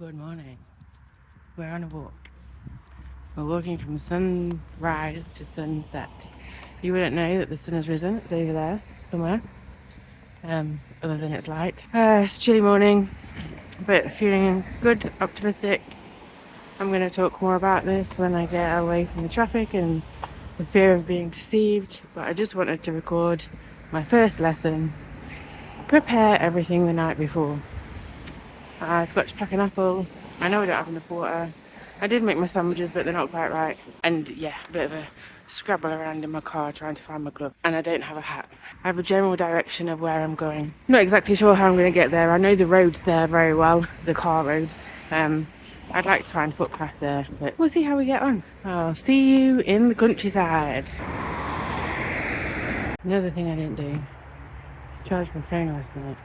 Good morning. We're on a walk. We're walking from sunrise to sunset. You wouldn't know that the sun has risen. It's over there somewhere. Other than its light. It's a chilly morning, but feeling good, optimistic. I'm going to talk more about this when I get away from the traffic and the fear of being perceived. But I just wanted to record my first lesson. Prepare everything the night before. I've got to pack an apple. I know I don't have enough water. I did make my sandwiches, but they're not quite right. And yeah, a bit of a scrabble around in my car trying to find my glove. And I don't have a hat. I have a general direction of where I'm going. Not exactly sure how I'm going to get there. I know the roads there very well, the car roads. I'd like to find footpaths there, but we'll see how we get on. I'll see you in the countryside. Another thing I didn't do is charge my phone last night.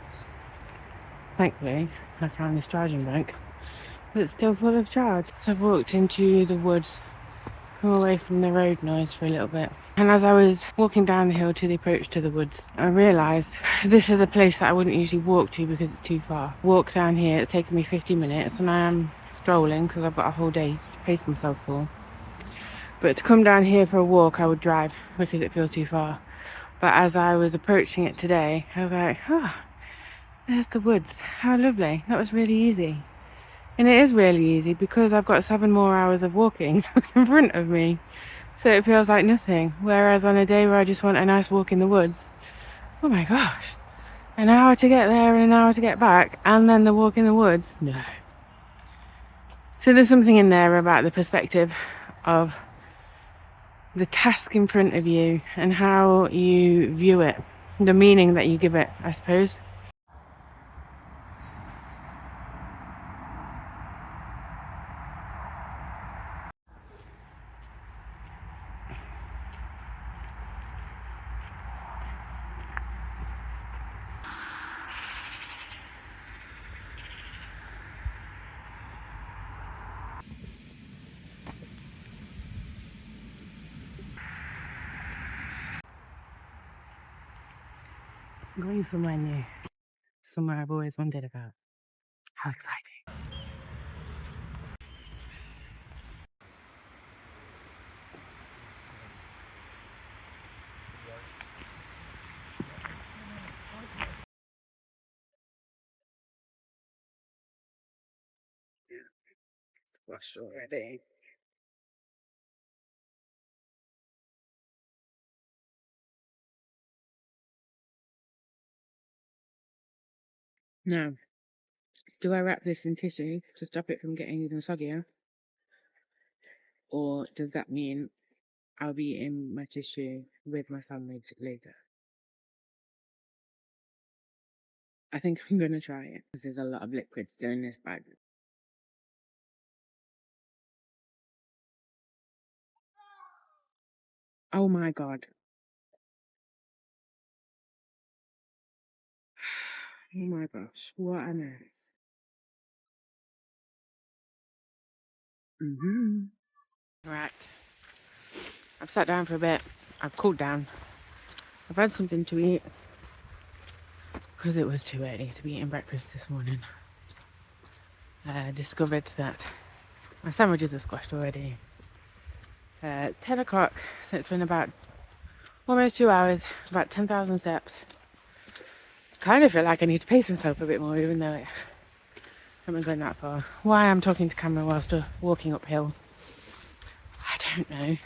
Thankfully, I found this charging bank, but it's still full of charge. So I've walked into the woods, come away from the road noise for a little bit. And as I was walking down the hill to the approach to the woods, I realised this is a place that I wouldn't usually walk to because it's too far. Walk down here, it's taken me 50 minutes and I am strolling because I've got a whole day to pace myself for. But to come down here for a walk, I would drive because it feels too far. But as I was approaching it today, I was like, oh, there's the woods. How lovely. That was really easy. And it is really easy because I've got 7 more hours of walking in front of me. So it feels like nothing. Whereas on a day where I just want a nice walk in the woods, oh my gosh, an hour to get there and an hour to get back, and then the walk in the woods? No. So there's something in there about the perspective of the task in front of you and how you view it, the meaning that you give it, I suppose. Going somewhere new, somewhere I've always wondered about. How exciting. Squashed already. Now, do I wrap this in tissue to stop it from getting even soggier? Or does that mean I'll be in my tissue with my sandwich later? I think I'm going to try it because there's a lot of liquid still in this bag. Oh my god. Oh my gosh, what a mess. Right. I've sat down for a bit. I've cooled down. I've had something to eat because it was too early to be eating breakfast this morning. I discovered that my sandwiches are squashed already. It's 10 o'clock, so it's been about almost 2 hours, about 10,000 steps. Kind of feel like I need to pace myself a bit more, even though I haven't gone that far. Why I'm talking to camera whilst walking uphill, I don't know.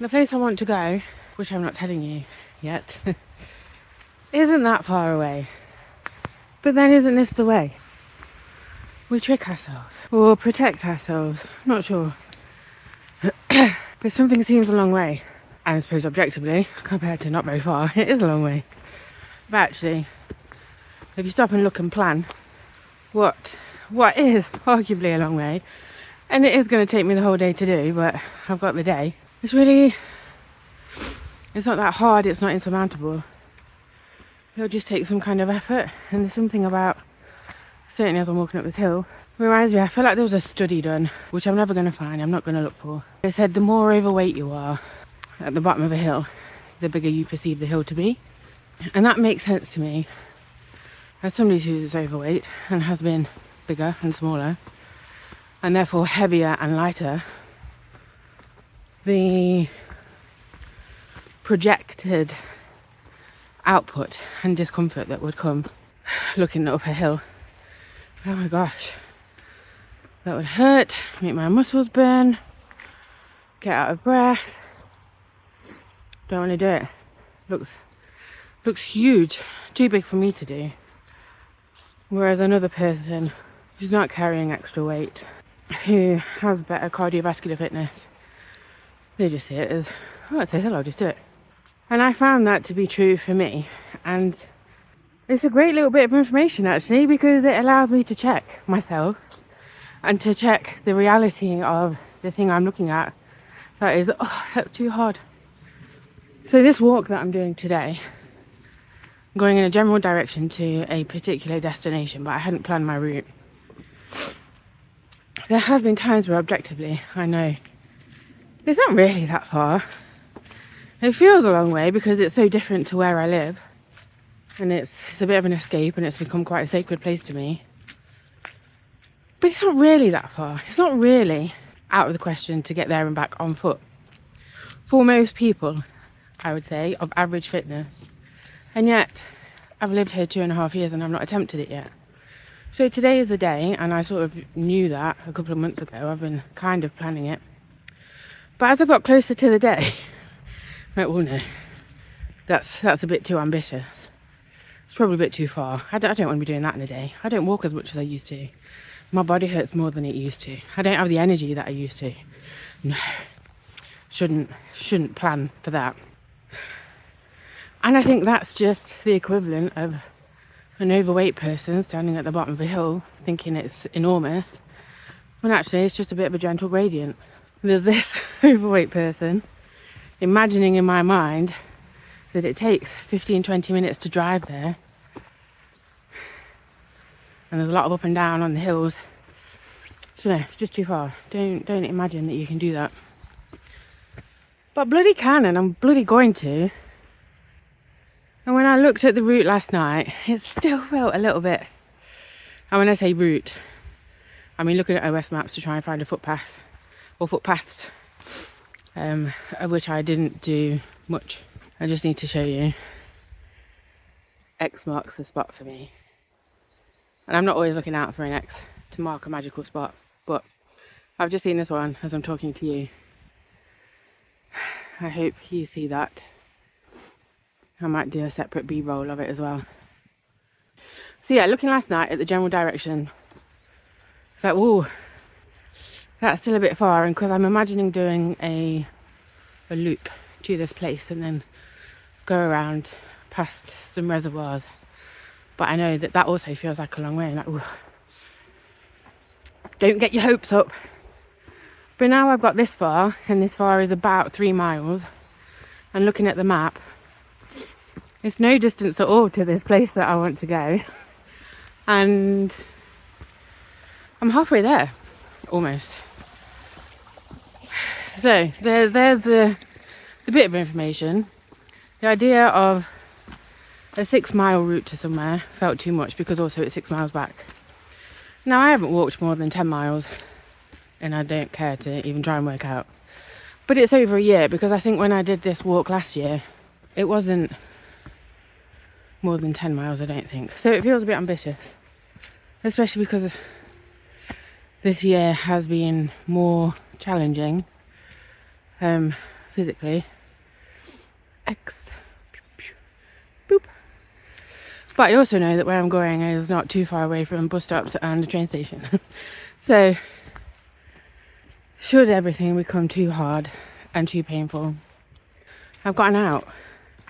The place I want to go, which I'm not telling you yet, isn't that far away. But then isn't this the way? We trick ourselves, or protect ourselves, not sure. But something seems a long way. And I suppose objectively, compared to not very far, it is a long way. But actually, if you stop and look and plan, what is arguably a long way, and it is going to take me the whole day to do, but I've got the day. It's not that hard, it's not insurmountable. It'll just take some kind of effort, and there's something about, certainly as I'm walking up this hill, reminds me, I feel like there was a study done, which I'm never going to find, I'm not going to look for. They said the more overweight you are at the bottom of a hill, the bigger you perceive the hill to be. And that makes sense to me, as somebody who's overweight and has been bigger and smaller. and therefore heavier and lighter, the projected output and discomfort that would come looking up a hill, oh my gosh, that would hurt, make my muscles burn, get out of breath. Don't want to do it. Looks huge, too big for me to do. Whereas another person who's not carrying extra weight, who has better cardiovascular fitness, they just see it as, oh, it's a hill, I'll just do it. And I found that to be true for me. And it's a great little bit of information actually, because it allows me to check myself and to check the reality of the thing I'm looking at. That is, oh, that's too hard. So this walk that I'm doing today, I'm going in a general direction to a particular destination, but I hadn't planned my route. There have been times where objectively I know it's not really that far. It feels a long way because it's so different to where I live, and it's a bit of an escape, and it's become quite a sacred place to me. But it's not really that far. It's not really out of the question to get there and back on foot. For most people, I would say, of average fitness. And yet, I've lived here 2.5 years and I've not attempted it yet. So today is the day, and I sort of knew that a couple of months ago. I've been kind of planning it. But as I got closer to the day, I'm like, well, no, that's a bit too ambitious. It's probably a bit too far. I don't want to be doing that in a day. I don't walk as much as I used to. My body hurts more than it used to. I don't have the energy that I used to. No, shouldn't plan for that. And I think that's just the equivalent of an overweight person standing at the bottom of a hill thinking it's enormous, when actually it's just a bit of a gentle gradient. There's this overweight person imagining in my mind that it takes 15-20 minutes to drive there, and there's a lot of up and down on the hills. So no, it's just too far. Don't imagine that you can do that. But bloody can, and I'm bloody going to. And when I looked at the route last night, it still felt a little bit, and when I say route, I mean looking at OS maps to try and find a footpath, or footpaths, of which I didn't do much. I just need to show you. X marks the spot for me. And I'm not always looking out for an X to mark a magical spot, but I've just seen this one as I'm talking to you. I hope you see that. I might do a separate B-roll of it as well. So yeah, looking last night at the general direction, I thought, whoa, that's still a bit far, and because I'm imagining doing a loop to this place and then go around past some reservoirs, but I know that also feels like a long way, and like, ooh, don't get your hopes up. But now I've got this far, and this far is about 3 miles, and looking at the map, it's no distance at all to this place that I want to go, and I'm halfway there, almost. So there's the bit of information. The idea of a 6-mile route to somewhere felt too much, because also it's 6 miles back. Now I haven't walked more than 10 miles, and I don't care to even try and work out. But it's over a year, because I think when I did this walk last year, it wasn't more than 10 miles, I don't think. So it feels a bit ambitious, especially because this year has been more challenging physically. Boop. But I also know that where I'm going is not too far away from bus stops and a train station. So should everything become too hard and too painful, I've gotten out.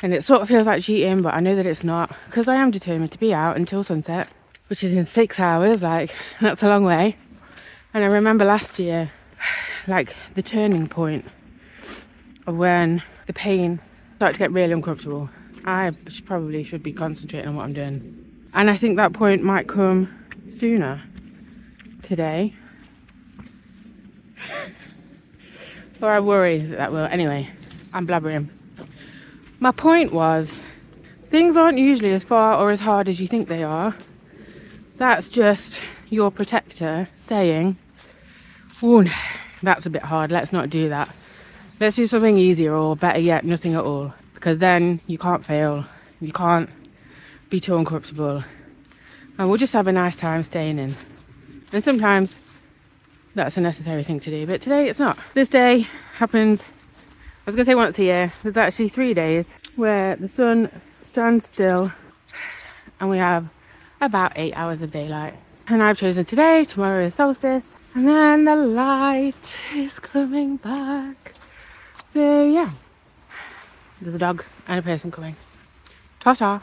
And it sort of feels like cheating, but I know that it's not, because I am determined to be out until sunset, which is in 6 hours. Like, that's a long way. And I remember last year, like, the turning point of when the pain started to get really uncomfortable. I probably should be concentrating on what I'm doing. And I think that point might come sooner today. Or I worry that will. Anyway, I'm blabbering. My point was, things aren't usually as far or as hard as you think they are. That's just your protector saying, Oh no, that's a bit hard. Let's not do that. Let's do something easier, or better yet, nothing at all. Because then you can't fail. You can't be too uncomfortable. And we'll just have a nice time staying in. And sometimes that's a necessary thing to do. But today it's not. This day happens, I was going to say once a year. There's actually 3 days where the sun stands still and we have about 8 hours of daylight. And I've chosen today. Tomorrow is solstice. And then the light is coming back. So yeah, there's a dog and a person coming. Ta-ta.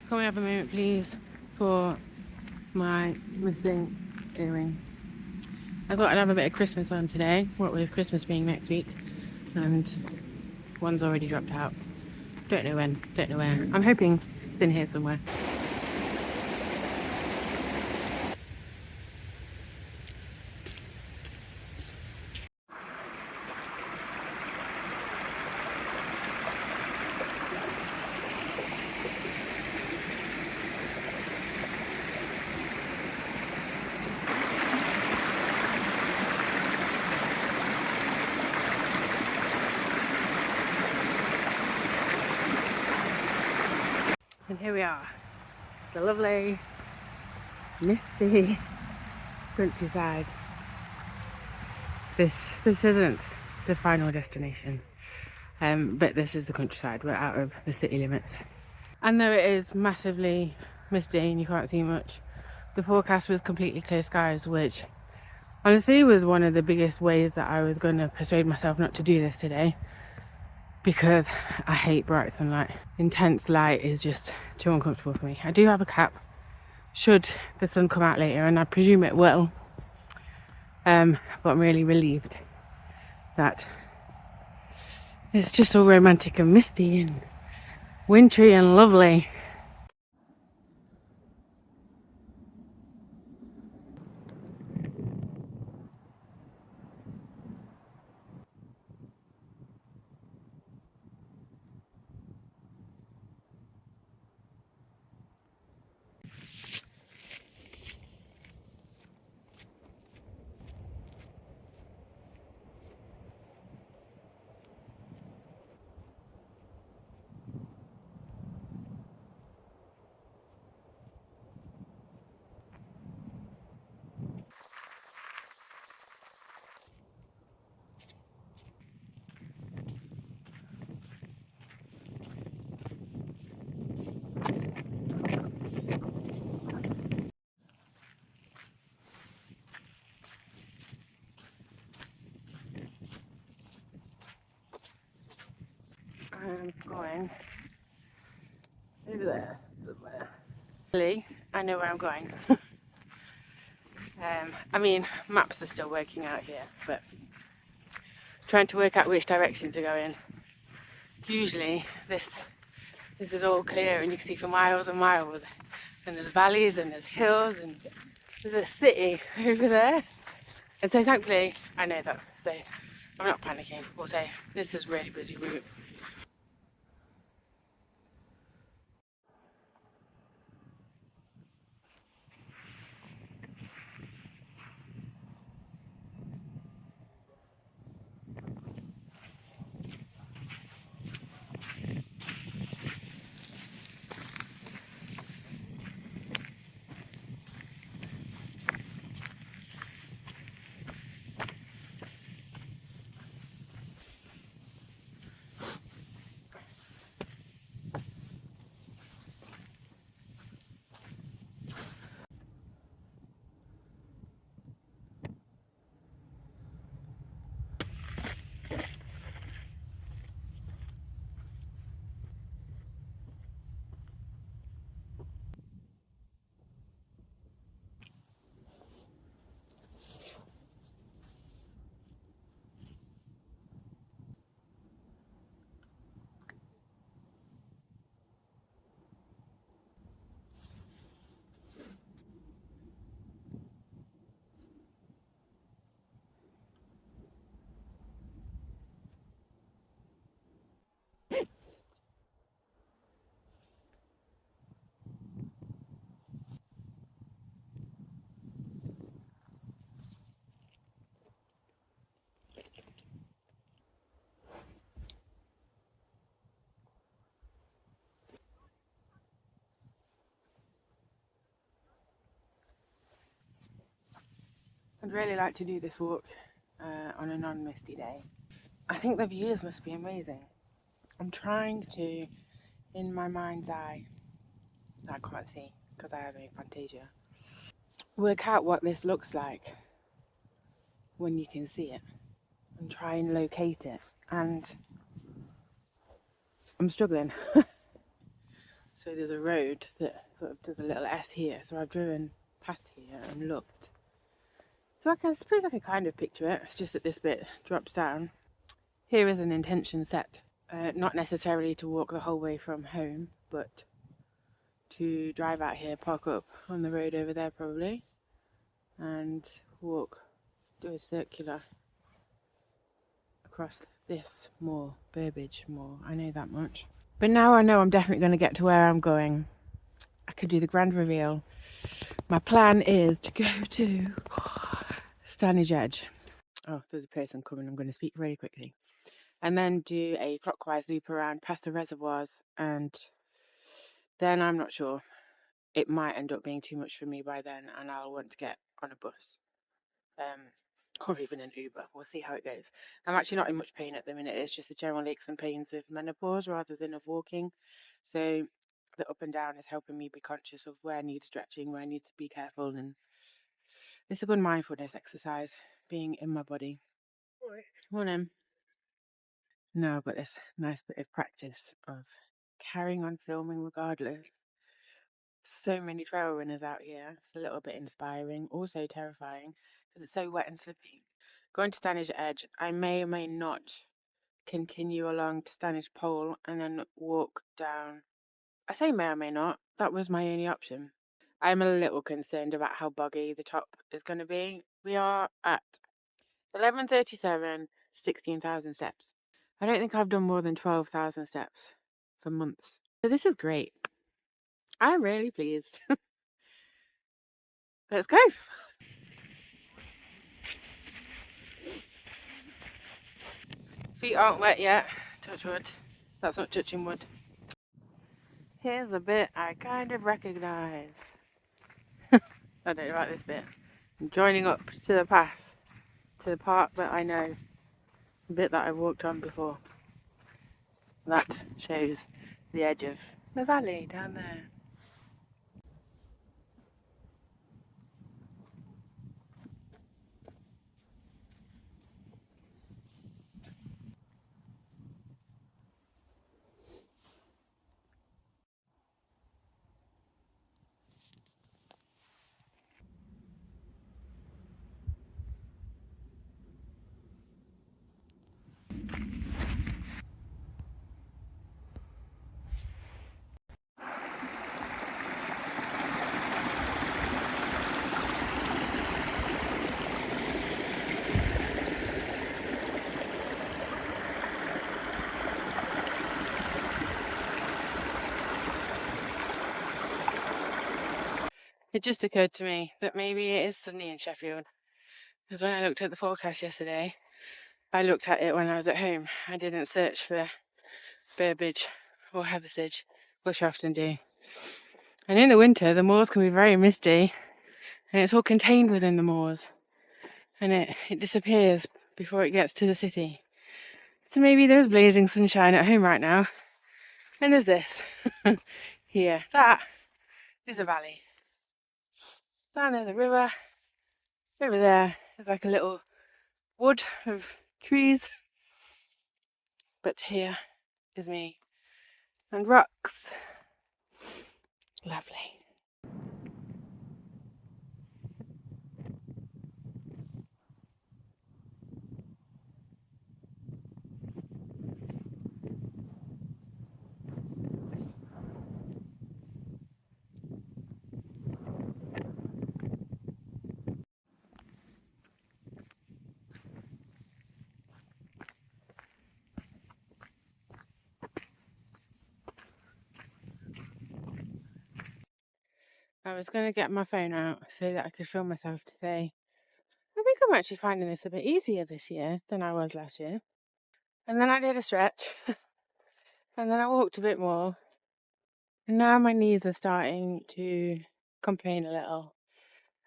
Can we have a moment please for my missing earring? I thought I'd have a bit of Christmas on today, what with Christmas being next week, and one's already dropped out. Don't know when, don't know where. I'm hoping it's in here somewhere. And here we are, the lovely, misty countryside. This isn't the final destination, but this is the countryside. We're out of the city limits. And though it is massively misty and you can't see much, the forecast was completely clear skies, which honestly was one of the biggest ways that I was going to persuade myself not to do this today, because I hate bright sunlight. Intense light is just too uncomfortable for me. I do have a cap should the sun come out later, and I presume it will, but I'm really relieved that it's just all romantic and misty and wintry and lovely. I'm going over there somewhere. Really, I know where I'm going. I mean, maps are still working out here, but trying to work out which direction to go in. Usually this is all clear and you can see for miles and miles, and there's valleys and there's hills and there's a city over there. And so thankfully I know that, so I'm not panicking. We'll say this is a really busy route. I'd really like to do this walk on a non-misty day. I think the views must be amazing. I'm trying to, in my mind's eye, I can't see because I have aphantasia, work out what this looks like when you can see it and try and locate it. And I'm struggling. So there's a road that sort of does a little S here. So I've driven past here and looked. So I suppose I can kind of picture it. It's just that this bit drops down. Here is an intention set. Not necessarily to walk the whole way from home, but to drive out here, park up on the road over there probably, and walk, do a circular across this moor, Burbage Moor. I know that much. But now I know I'm definitely going to get to where I'm going. I could do the grand reveal. My plan is to go to Stanage Edge. Oh, there's a person coming. I'm going to speak really quickly. And then do a clockwise loop around past the reservoirs. And then I'm not sure. It might end up being too much for me by then, and I'll want to get on a bus. Or even an Uber. We'll see how it goes. I'm actually not in much pain at the minute. It's just the general aches and pains of menopause rather than of walking. So the up and down is helping me be conscious of where I need stretching, where I need to be careful. And it's a good mindfulness exercise, being in my body. Morning. No, but this nice bit of practice of carrying on filming regardless. So many trail runners out here. It's a little bit inspiring, also terrifying because it's so wet and slippy. Going to Stanage Edge, I may or may not continue along to Stanage Pole and then walk down. I say may or may not. That was my only option. I'm a little concerned about how boggy the top is going to be. We are at 11:37, 16,000 steps. I don't think I've done more than 12,000 steps for months. So this is great. I'm really pleased. Let's go. Feet aren't wet yet. Touch wood. That's not touching wood. Here's a bit I kind of recognise. I don't know about this bit. I'm joining up to the path, to the part that I know, the bit that I walked on before. That shows the edge of the valley down there. It just occurred to me that maybe it is sunny in Sheffield. Because when I looked at the forecast yesterday, I looked at it when I was at home. I didn't search for Burbage or Heathersage, which I often do. And in the winter, the moors can be very misty, and it's all contained within the moors. And it disappears before it gets to the city. So maybe there's blazing sunshine at home right now. And there's this. Here. That is a valley. Down there's a river. Over there is like a little wood of trees. But here is me. And rocks. Lovely. I was going to get my phone out so that I could film myself today. I think I'm actually finding this a bit easier this year than I was last year. And then I did a stretch. And then I walked a bit more. And now my knees are starting to complain a little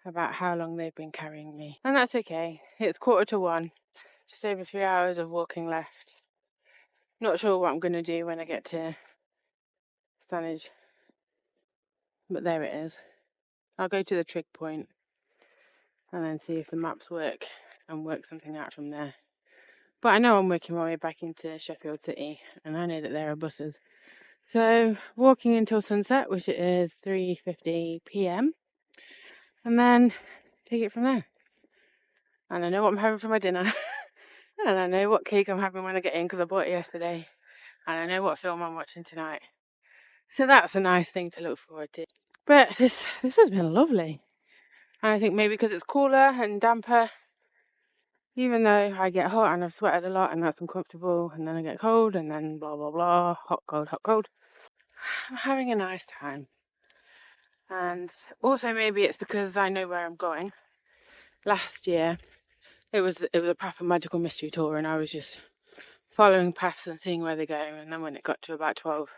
about how long they've been carrying me. And that's okay. It's 1:45. Just over 3 hours of walking left. Not sure what I'm going to do when I get to Stanage. But there it is. I'll go to the trig point and then see if the maps work and work something out from there. But I know I'm working my way back into Sheffield City, and I know that there are buses. So walking until sunset, which is 3:50 p.m, and then take it from there. And I know what I'm having for my dinner, and I know what cake I'm having when I get in because I bought it yesterday, and I know what film I'm watching tonight. So that's a nice thing to look forward to. But this has been lovely, and I think maybe because it's cooler and damper, even though I get hot and I've sweated a lot and that's uncomfortable, and then I get cold and then blah blah blah, hot cold, I'm having a nice time. And also maybe it's because I know where I'm going. Last year it was a proper magical mystery tour, and I was just following paths and seeing where they go, and then when it got to about 12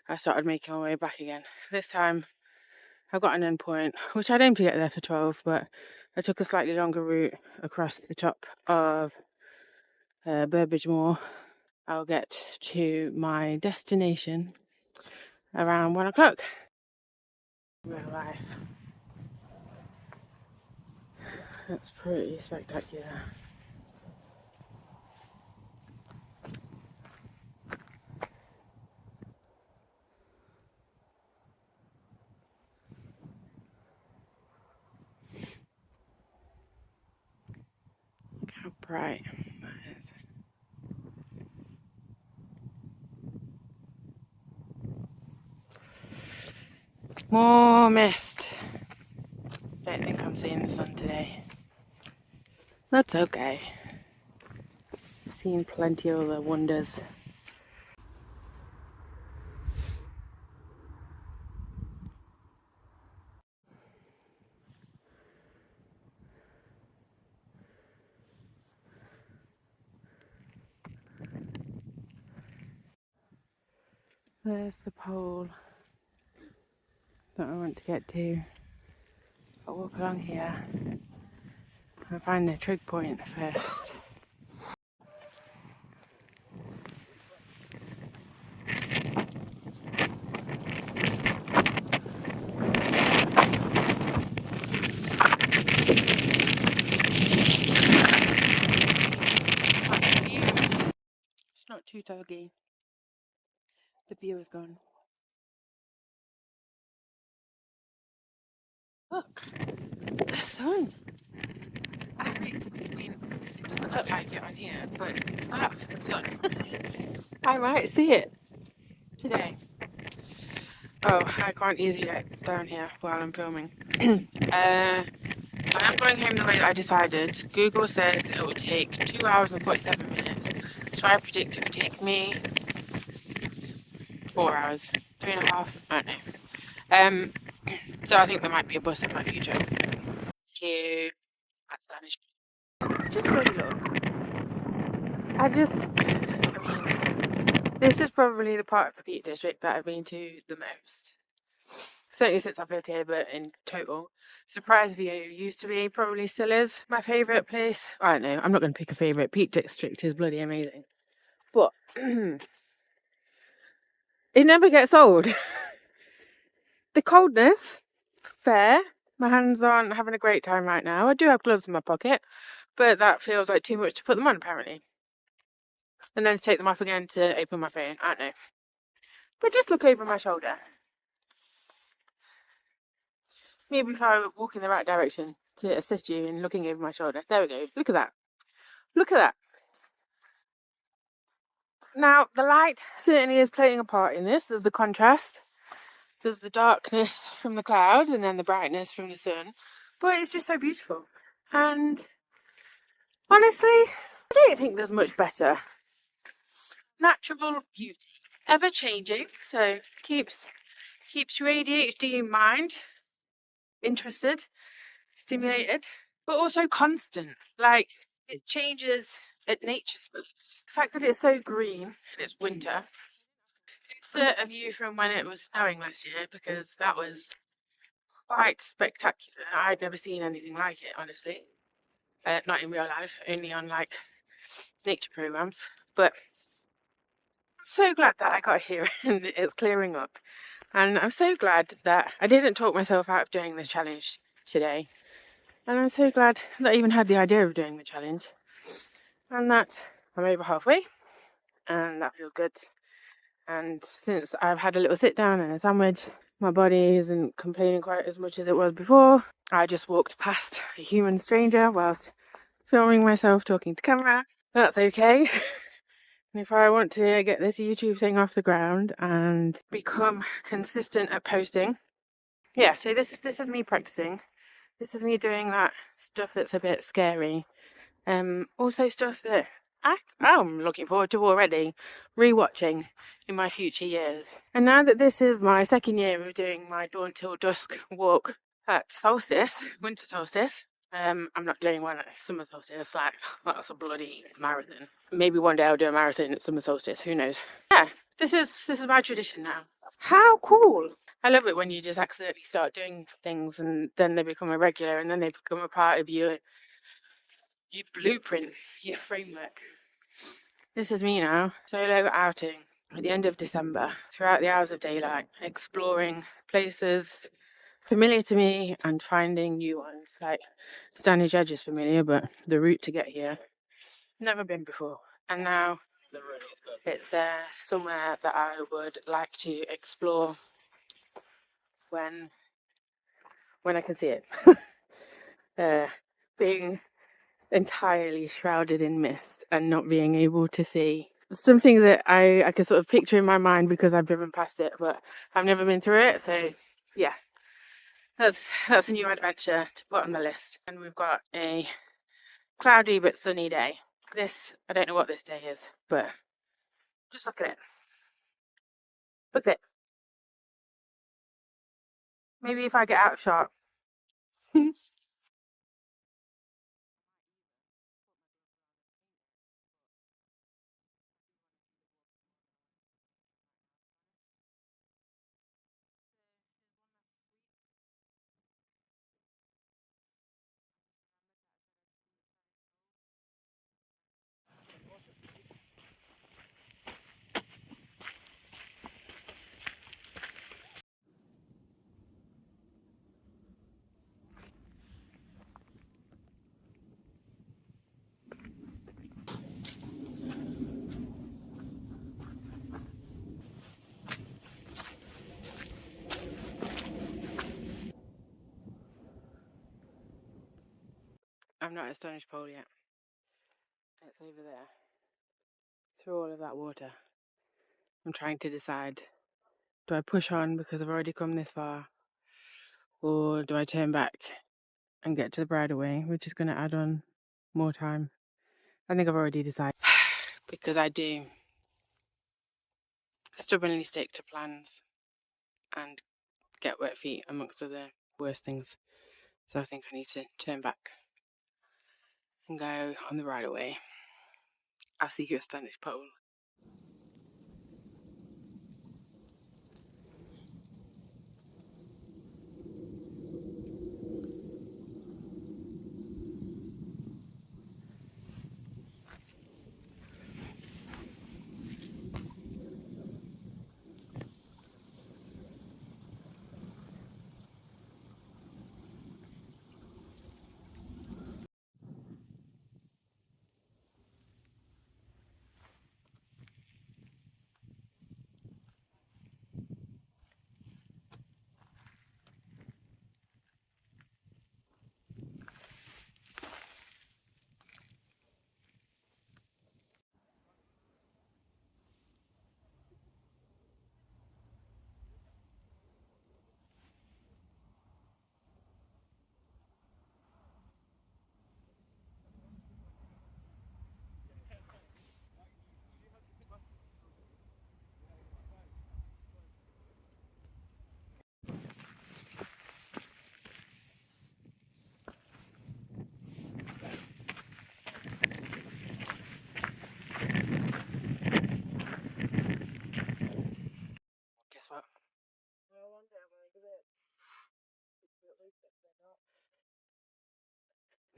I started making my way back again. This time I've got an end point, which I'd aim to get there for 12, but I took a slightly longer route across the top of Burbage Moor. I'll get to my destination around 1 o'clock. Real life. That's pretty spectacular. Look how bright that is. More mist. Don't think I'm seeing the sun today. That's okay. I've seen plenty of other wonders. There's the pole that I want to get to. I'll walk along here and find the trig point first. That's the views. It's not too soggy. The view is gone. Look, the sun. I mean, it doesn't look like it on here, but that's the sun. I might see it today. Oh, I can't easily get down here while I'm filming. I am going home the way that I decided. Google says it will take 2 hours and 47 minutes. So I predict it will take me 4 hours, 3.5, I don't know. So I think there might be a bus in my future. Here at Spanish. Just bloody look. I mean, this is probably the part of the Peak District that I've been to the most. Certainly since I've lived here, but in total. Surprise View used to be, probably still is, my favourite place. I don't know, I'm not going to pick a favourite. Peak District is bloody amazing. But it never gets old. The coldness, fair. My hands aren't having a great time right now. I do have gloves in my pocket, but that feels like too much to put them on apparently. And then to take them off again to open my phone. I don't know. But just look over my shoulder. Maybe if I walk in the right direction to assist you in looking over my shoulder. There we go. Look at that. Look at that. Now, the light certainly is playing a part in this. There's the contrast. There's the darkness from the clouds and then the brightness from the sun. But it's just so beautiful. And honestly, I don't think there's much better. Natural beauty. Ever changing, so keeps your ADHD in mind, interested, stimulated, but also constant. Like, it changes at nature's pace. The fact that it's so green and it's winter. Insert a view from when it was snowing last year, because that was quite spectacular. I'd never seen anything like it, honestly. Not in real life, only on like nature programs. But I'm so glad that I got here and it's clearing up. And I'm so glad that I didn't talk myself out of doing this challenge today. And I'm so glad that I even had the idea of doing the challenge. And that I'm over halfway. And that feels good. And since I've had a little sit down and a sandwich, my body isn't complaining quite as much as it was before. I just walked past a human stranger whilst filming myself talking to camera. That's okay. And if I want to get this YouTube thing off the ground and become consistent at posting, yeah, so this is me practicing. This is me doing that stuff that's a bit scary. Also stuff that I'm looking forward to already, rewatching in my future years. And now that this is my second year of doing my dawn till dusk walk at Solstice, winter solstice, I'm not doing one at summer solstice, like that's a bloody marathon. Maybe one day I'll do a marathon at summer solstice, who knows. Yeah, this is my tradition now. How cool! I love it when you just accidentally start doing things and then they become a regular and then they become a part of your blueprint, your framework. This is me now, solo outing at the end of December, throughout the hours of daylight, exploring places familiar to me and finding new ones. Like Stanage Edge is familiar, but the route to get here, never been before. And now it's somewhere that I would like to explore when I can see it. Being entirely shrouded in mist and not being able to see something that I can sort of picture in my mind because I've driven past it, but I've never been through it. So yeah, that's a new adventure to put on the list. And we've got a cloudy but sunny day. I don't know what this day is, but just look at it. Look at it. Maybe if I get out shot. I'm not at Stonish Pole yet. It's over there. Through all of that water. I'm trying to decide, do I push on because I've already come this far? Or do I turn back and get to the bridleway, which is going to add on more time? I think I've already decided. Because I do stubbornly stick to plans and get wet feet amongst other worse things. So I think I need to turn back and go on the bridleway. I'll see you at Stonish Pole.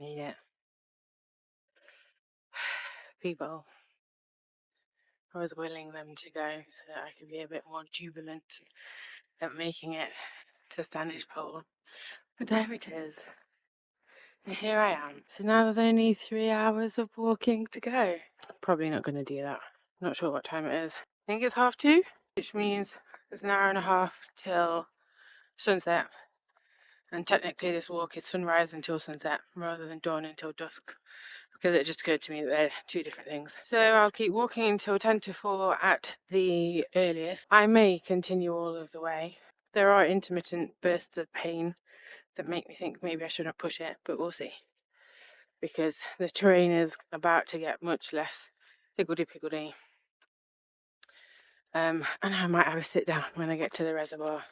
Made it. People, I was willing them to go so that I could be a bit more jubilant at making it to Standish Pole. But there it is. And here I am. So now there's only 3 hours of walking to go. Probably not going to do that. Not sure what time it is. I think it's 2:30, which means it's an hour and a half till sunset. And technically this walk is sunrise until sunset rather than dawn until dusk, because it just occurred to me that they're two different things. So I'll keep walking until 10 to 4 at the earliest. I may continue all of the way. There are intermittent bursts of pain that make me think maybe I shouldn't push it, but we'll see. Because the terrain is about to get much less higgledy-piggledy. And I might have a sit down when I get to the reservoir.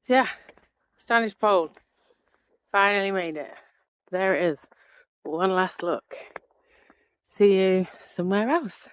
So yeah, Standish Pole. Finally made it. There it is. One last look. See you somewhere else.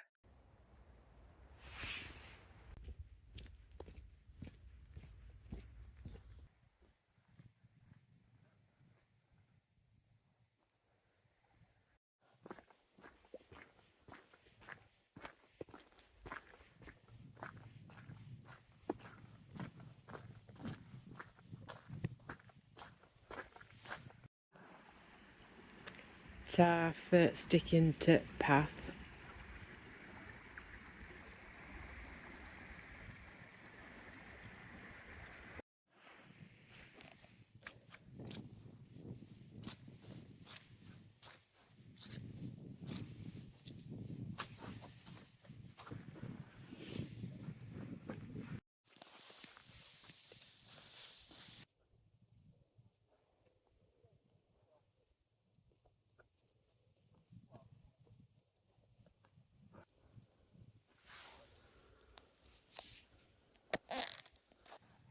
It's our foot sticking to path.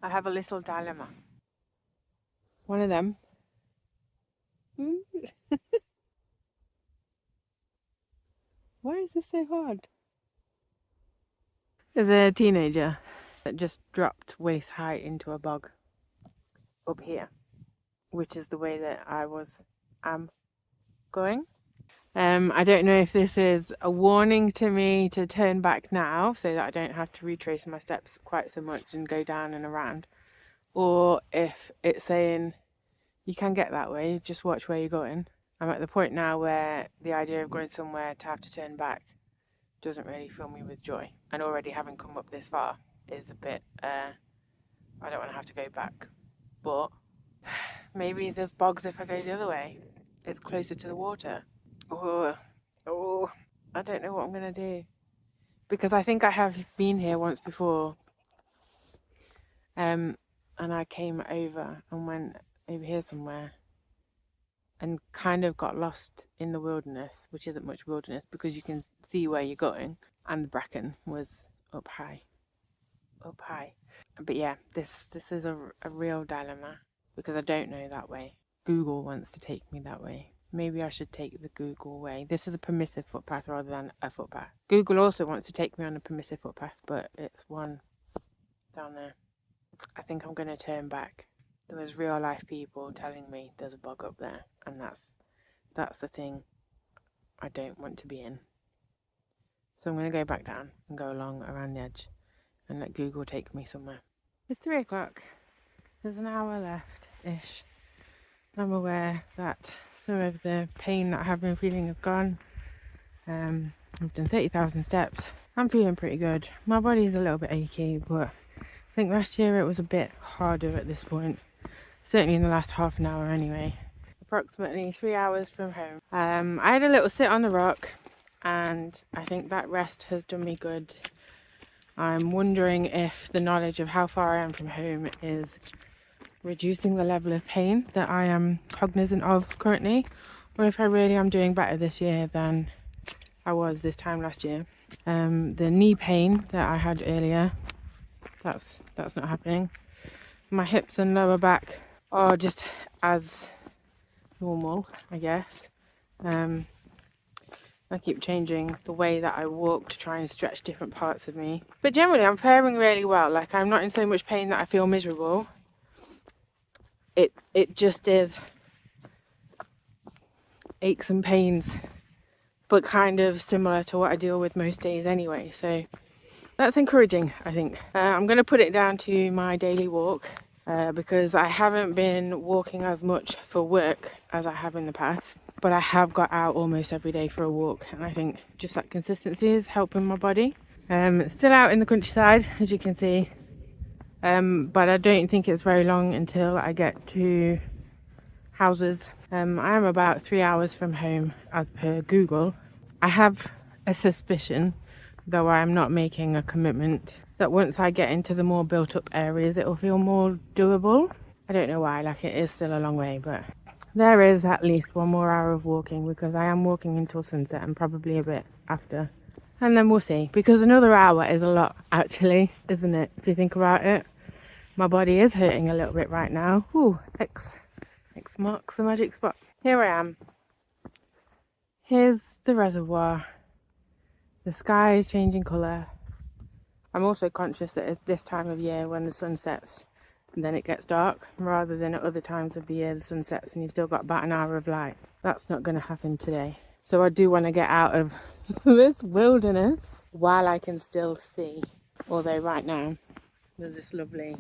I have a little dilemma. One of them. Why is this so hard? There's a teenager that just dropped waist high into a bog up here, which is the way that am going. I don't know if this is a warning to me to turn back now so that I don't have to retrace my steps quite so much and go down and around, or if it's saying you can get that way, just watch where you're going. I'm at the point now where the idea of going somewhere to have to turn back doesn't really fill me with joy, and already having come up this far is a bit I don't want to have to go back, but maybe there's bogs if I go the other way. It's closer to the water. Oh, I don't know what I'm going to do. Because I think I have been here once before. And I came over and went over here somewhere and kind of got lost in the wilderness, which isn't much wilderness because you can see where you're going. And the bracken was up high. But yeah, this is a real dilemma because I don't know that way. Google wants to take me that way. Maybe I should take the Google way. This is a permissive footpath rather than a footpath. Google also wants to take me on a permissive footpath, but it's one down there. I think I'm going to turn back. There was real life people telling me there's a bog up there, and that's the thing I don't want to be in. So I'm going to go back down and go along around the edge and let Google take me somewhere. It's 3 o'clock. There's an hour left-ish. I'm aware that some of the pain that I have been feeling is gone. I've done 30,000 steps. I'm feeling pretty good. My body's a little bit achy, but I think last year it was a bit harder at this point. Certainly in the last half an hour anyway. Approximately 3 hours from home. I had a little sit on the rock and I think that rest has done me good. I'm wondering if the knowledge of how far I am from home is reducing the level of pain that I am cognizant of currently, or if I really am doing better this year than I was this time last year. The knee pain that I had earlier, that's not happening. My hips and lower back are just as normal, I guess. I keep changing the way that I walk to try and stretch different parts of me. But generally I'm faring really well. Like, I'm not in so much pain that I feel miserable. It just is aches and pains, but kind of similar to what I deal with most days anyway. So that's encouraging, I think. I'm going to put it down to my daily walk because I haven't been walking as much for work as I have in the past, but I have got out almost every day for a walk, and I think just that consistency is helping my body. Still out in the countryside, as you can see, but I don't think it's very long until I get to houses. I am about 3 hours from home as per Google. I have a suspicion, though I am not making a commitment, that once I get into the more built up areas it will feel more doable. I don't know why, like it is still a long way, but there is at least 1 more hour of walking because I am walking until sunset and probably a bit after. And then we'll see, because another hour is a lot actually, isn't it, if you think about it. My body is hurting a little bit right now. Ooh, X marks the magic spot. Here I am. Here's the reservoir. The sky is changing colour. I'm also conscious that it's this time of year when the sun sets and then it gets dark, rather than at other times of the year the sun sets and you've still got about an hour of light. That's not going to happen today. So I do want to get out of this wilderness while I can still see. Although right now there's this lovely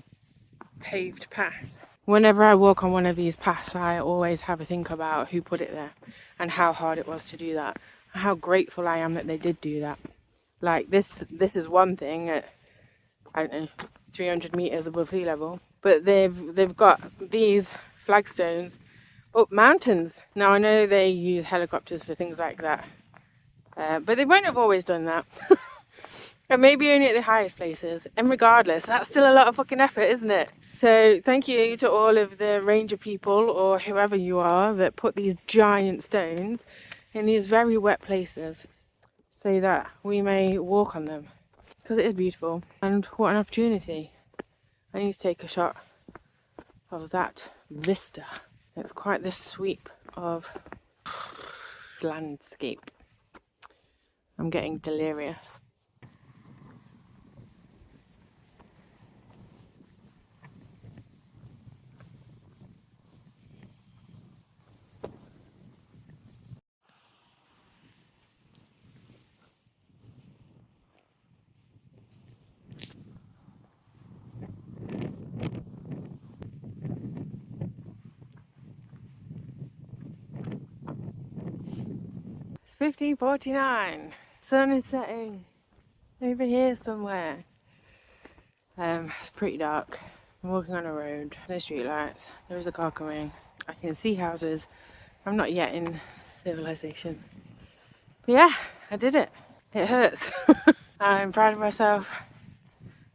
paved path. Whenever I walk on one of these paths, I always have a think about who put it there and how hard it was to do that. How grateful I am that they did do that. Like this is one thing at, I don't know, 300 meters above sea level, but they've got these flagstones up mountains. Now I know they use helicopters for things like that, but they won't have always done that. And maybe only at the highest places. And regardless, that's still a lot of fucking effort, isn't it? So thank you to all of the ranger people or whoever you are that put these giant stones in these very wet places so that we may walk on them, because it is beautiful. And what an opportunity. I need to take a shot of that vista. It's quite the sweep of landscape. I'm getting delirious. It's 15:49. Sun is setting over here somewhere. It's pretty dark. I'm walking on a road. There's no street lights. There is a car coming. I can see houses. I'm not yet in civilization. But yeah, I did it. It hurts. I'm proud of myself.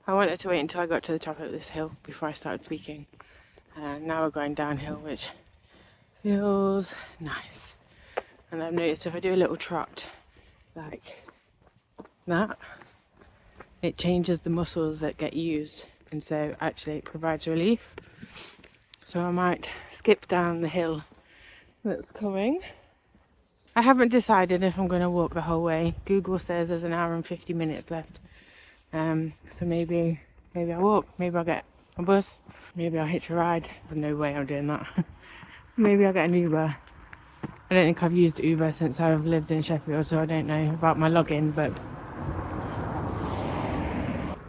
I wanted to wait until I got to the top of this hill before I started speaking. And now we're going downhill, which feels nice. And I've noticed if I do a little trot like that, it changes the muscles that get used, and so actually it provides relief. So I might skip down the hill that's coming. I haven't decided if I'm going to walk the whole way. Google says there's an hour and 50 minutes left. So maybe I'll walk, maybe I'll get a bus, maybe I'll hitch a ride. There's no way I'm doing that. Maybe I'll get an Uber. I don't think I've used Uber since I've lived in Sheffield, so I don't know about my login, but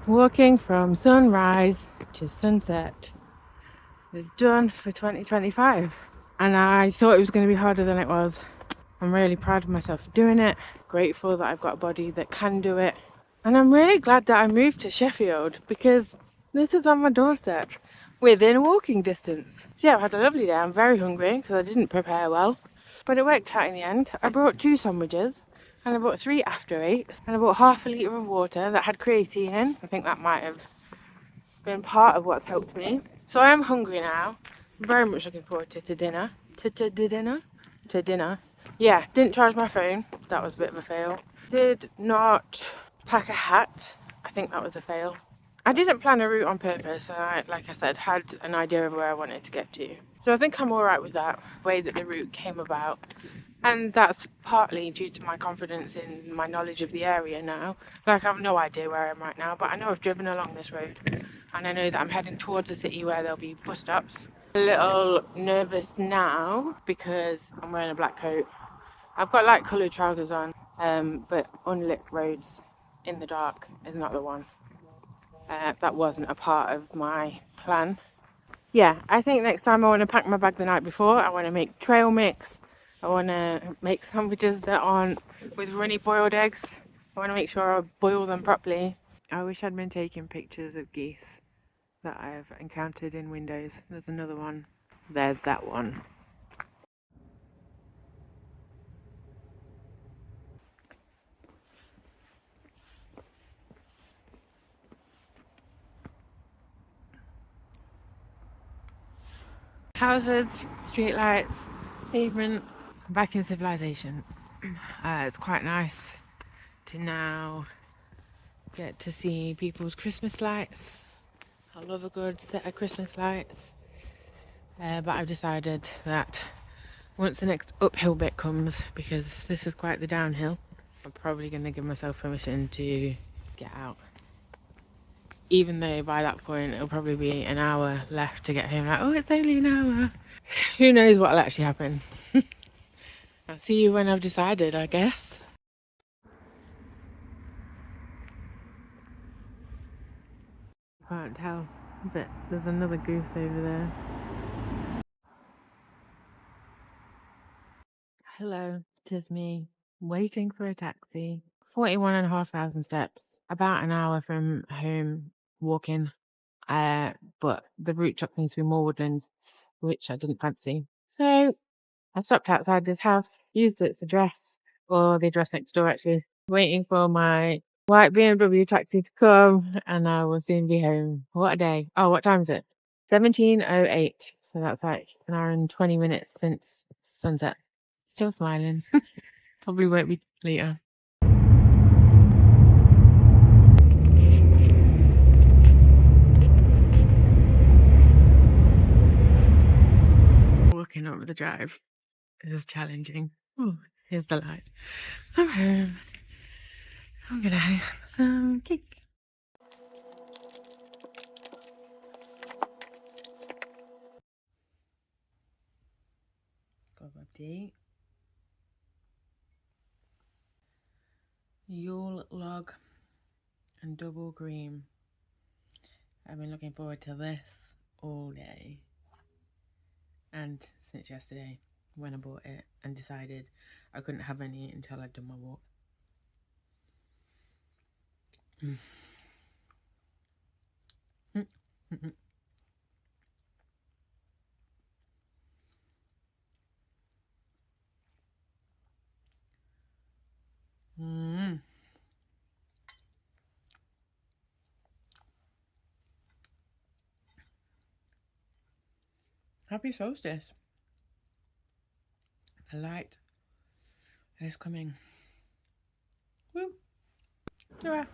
walking from sunrise to sunset is done for 2025. And I thought it was going to be harder than it was. I'm really proud of myself for doing it. Grateful that I've got a body that can do it. And I'm really glad that I moved to Sheffield because this is on my doorstep, within walking distance. So yeah, I've had a lovely day. I'm very hungry because I didn't prepare well, but it worked out in the end. I brought 2 sandwiches and I bought 3 after 8s and I bought half a litre of water that had creatine in. I think that might have been part of what's helped me. So I am hungry now. I'm very much looking forward to dinner. To dinner. Yeah, didn't charge my phone. That was a bit of a fail. Did not pack a hat. I think that was a fail. I didn't plan a route on purpose, and I, like I said, had an idea of where I wanted to get to. So I think I'm alright with that, way that the route came about. And that's partly due to my confidence in my knowledge of the area now. Like, I have no idea where I am right now, but I know I've driven along this road. And I know that I'm heading towards a city where there'll be bus stops. A little nervous now because I'm wearing a black coat. I've got light coloured trousers on, but unlit roads in the dark is not the one. That wasn't a part of my plan. Yeah, I think next time I want to pack my bag the night before. I want to make trail mix. I want to make sandwiches that aren't with runny boiled eggs. I want to make sure I boil them properly. I wish I'd been taking pictures of geese that I've encountered in windows. There's another one. There's that one. Houses, streetlights, pavement. Back in civilization. It's quite nice to now get to see people's Christmas lights. I love a good set of Christmas lights. But I've decided that once the next uphill bit comes, because this is quite the downhill, I'm probably going to give myself permission to get out. Even though by that point it'll probably be an hour left to get home. Like, oh, it's only an hour. Who knows what'll actually happen. I'll see you when I've decided, I guess. Can't tell, but there's another goose over there. Hello, it is me, waiting for a taxi. 41,500 steps, about an hour from home walking. But the route took me through more woodlands, which I didn't fancy. So I stopped outside this house, used its address, or the address next door actually, waiting for my white BMW taxi to come, and I will soon be home. What a day. Oh, what time is it? 17:08. So that's like an hour and 20 minutes since sunset. Still smiling. Probably won't be later. Walking up the drive is challenging. Oh, here's the light. I'm home. I'm gonna have some cake. Got a tea. Yule log and double cream. I've been looking forward to this all day. And since yesterday, when I bought it and decided I couldn't have any until I'd done my walk. Happy solstice. The light is coming. Woo! Ta-ra!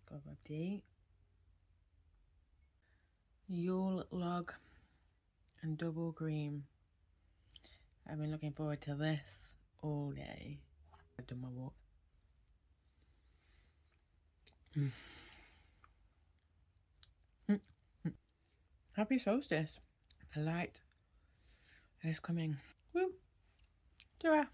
cup of tea. Yule log and double cream. I've been looking forward to this all day. I've done my walk. Happy solstice. The light is coming. Woo! Ta-ra!